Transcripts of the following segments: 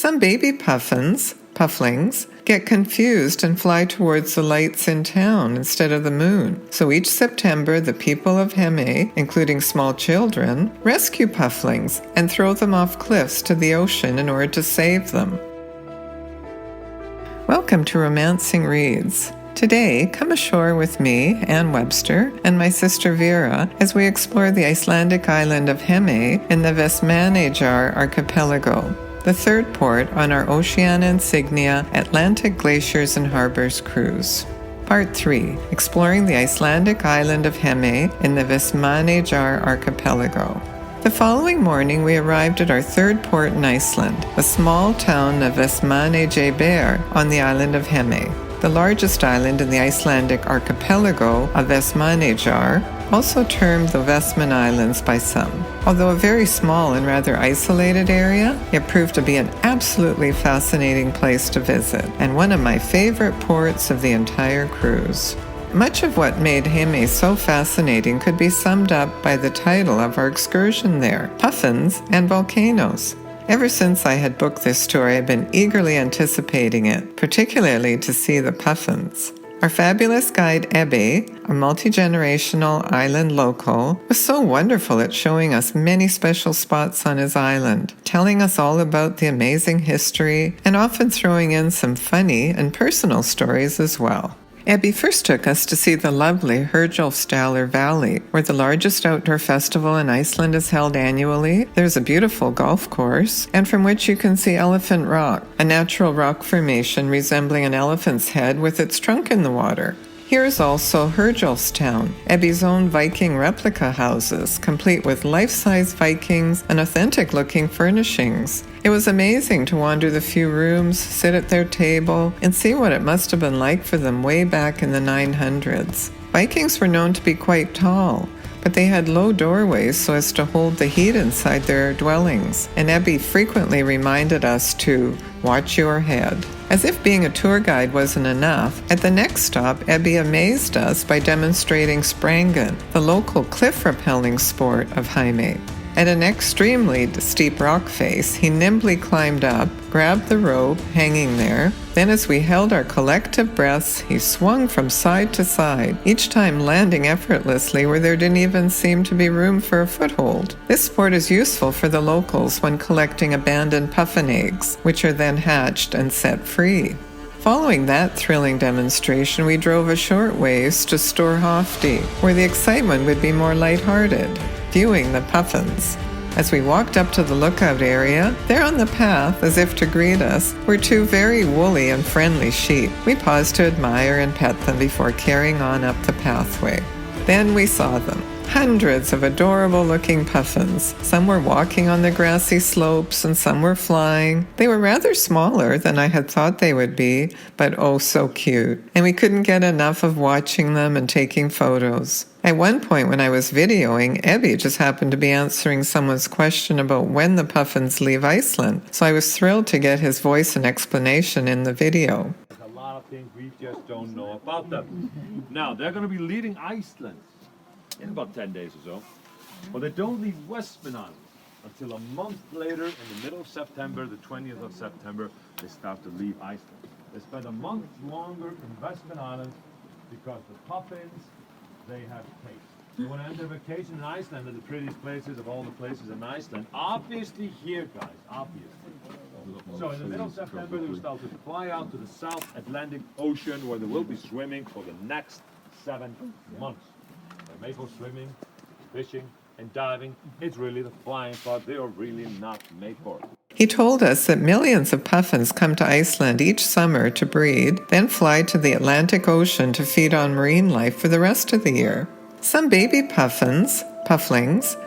Some baby pufflings, get confused and fly towards the lights in town instead of the moon. So each September, the people of Heimaey, including small children, rescue pufflings and throw them off cliffs to the ocean in order to save them. Welcome to Roamancing Reads. Today, come ashore with me, Ann Webster, and my sister Vera as we explore the Icelandic Island of Heimaey in the Vestmannaeyjar Archipelago, the third port on our Oceania Insignia Atlantic Glaciers and Harbors cruise. Part 3, exploring the Icelandic Island of Heimaey in the Vestmannaeyjar Archipelago. The following morning we arrived at our third port in Iceland, a small town of Vestmannaeyjar on the island of Heimaey, the largest island in the Icelandic archipelago of Vestmannaeyjar, also termed the Westman Islands by some. Although a very small and rather isolated area, it proved to be an absolutely fascinating place to visit, and one of my favorite ports of the entire cruise. Much of what made Heimaey so fascinating could be summed up by the title of our excursion there, Puffins and Volcanoes. Ever since I had booked this tour, I had been eagerly anticipating it, particularly to see the puffins. Our fabulous guide Ebbe, a multi-generational island local, was so wonderful at showing us many special spots on his island, telling us all about the amazing history, and often throwing in some funny and personal stories as well. Ebbe first took us to see the lovely Eldfell Valley, where the largest outdoor festival in Iceland is held annually. There's a beautiful golf course, and from which you can see Elephant Rock, a natural rock formation resembling an elephant's head with its trunk in the water. Here is also Eldfell, Ebbe's own Viking replica houses, complete with life-size Vikings and authentic-looking furnishings. It was amazing to wander the few rooms, sit at their table, and see what it must have been like for them way back in the 900s. Vikings were known to be quite tall, but they had low doorways so as to hold the heat inside their dwellings, and Ebbe frequently reminded us to watch your head. As if being a tour guide wasn't enough, at the next stop, Ebbe amazed us by demonstrating Sprangen, the local cliff-rappelling sport of Heimaey. At an extremely steep rock face, he nimbly climbed up, grabbed the rope hanging there. Then as we held our collective breaths, he swung from side to side, each time landing effortlessly where there didn't even seem to be room for a foothold. This sport is useful for the locals when collecting abandoned puffin eggs, which are then hatched and set free. Following that thrilling demonstration, we drove a short ways to Storhofdi, where the excitement would be more lighthearted, viewing the puffins. As we walked up to the lookout area, there on the path, as if to greet us, were two very woolly and friendly sheep. We paused to admire and pet them before carrying on up the pathway. Then we saw them. Hundreds of adorable-looking puffins. Some were walking on the grassy slopes and some were flying. They were rather smaller than I had thought they would be, but oh so cute. And we couldn't get enough of watching them and taking photos. At one point when I was videoing, Ebbe just happened to be answering someone's question about when the puffins leave Iceland, so I was thrilled to get his voice and explanation in the video. There's a lot of things we just don't know about them. Now, they're going to be leaving Iceland in about 10 days or so, but they don't leave Westman Island until a month later, in the middle of September, the 20th of September, they start to leave Iceland. They spend a month longer in Westman Island because the puffins, they have taste. They want to end their vacation in Iceland, at the prettiest places of all the places in Iceland. Obviously here, guys, obviously. So in the middle of September, they will start to fly out to the South Atlantic Ocean, where they will be swimming for the next 7 months. They may go swimming, fishing, and diving. It's really the flying part they are really not made for. He told us that millions of puffins come to Iceland each summer to breed, then fly to the Atlantic Ocean to feed on marine life for the rest of the year. Some baby pufflings,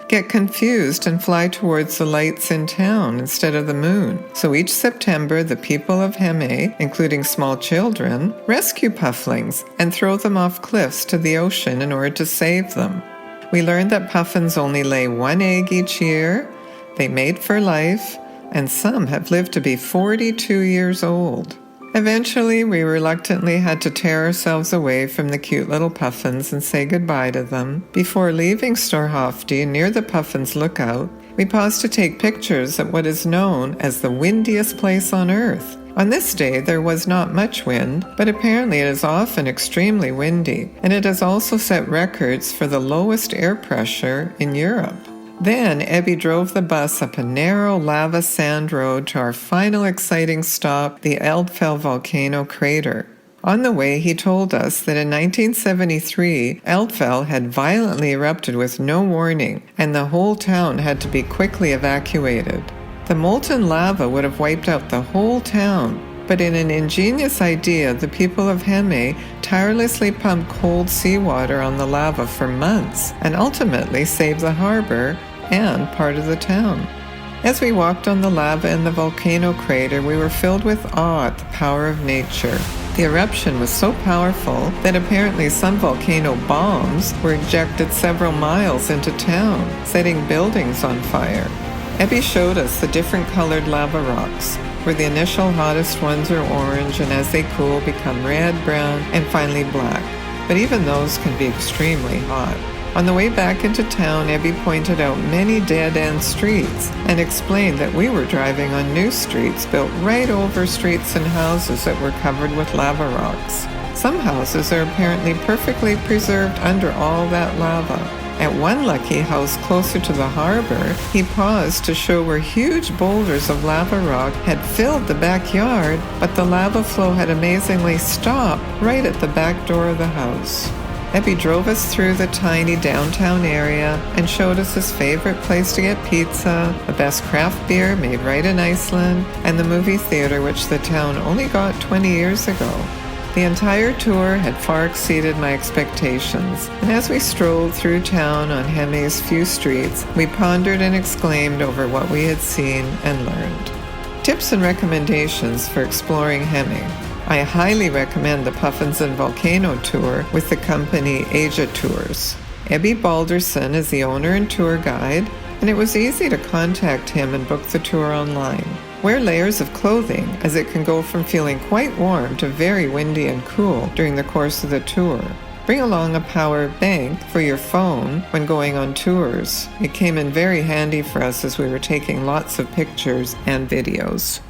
get confused and fly towards the lights in town instead of the moon. So each September, the people of Heimaey, including small children, rescue pufflings and throw them off cliffs to the ocean in order to save them. We learned that puffins only lay 1 egg each year, they mate for life, and some have lived to be 42 years old. Eventually, we reluctantly had to tear ourselves away from the cute little puffins and say goodbye to them. Before leaving Storhofdi near the Puffins lookout, We paused to take pictures at what is known as the windiest place on Earth. On this day, there was not much wind, but apparently it is often extremely windy, and it has also set records for the lowest air pressure in Europe. Then, Ebby drove the bus up a narrow lava sand road to our final exciting stop, the Eldfell volcano crater. On the way, he told us that in 1973, Eldfell had violently erupted with no warning, and the whole town had to be quickly evacuated. The molten lava would have wiped out the whole town, but in an ingenious idea, the people of Heimaey tirelessly pumped cold seawater on the lava for months and ultimately saved the harbor and part of the town. As we walked on the lava in the volcano crater, we were filled with awe at the power of nature. The eruption was so powerful that apparently some volcano bombs were ejected several miles into town, setting buildings on fire. Ebby showed us the different colored lava rocks, where the initial hottest ones are orange and as they cool become red, brown, and finally black. But even those can be extremely hot. On the way back into town, Ebby pointed out many dead-end streets and explained that we were driving on new streets built right over streets and houses that were covered with lava rocks. Some houses are apparently perfectly preserved under all that lava. At one lucky house closer to the harbor, he paused to show where huge boulders of lava rock had filled the backyard, but the lava flow had amazingly stopped right at the back door of the house. Ebby drove us through the tiny downtown area and showed us his favorite place to get pizza, the best craft beer made right in Iceland, and the movie theater which the town only got 20 years ago. The entire tour had far exceeded my expectations, and as we strolled through town on Heimaey's few streets, we pondered and exclaimed over what we had seen and learned. Tips and recommendations for exploring Heimaey. I highly recommend the Puffins and Volcano tour with the company Asia Tours. Ebby Balderson is the owner and tour guide, and it was easy to contact him and book the tour online. Wear layers of clothing, as it can go from feeling quite warm to very windy and cool during the course of the tour. Bring along a power bank for your phone when going on tours. It came in very handy for us as we were taking lots of pictures and videos.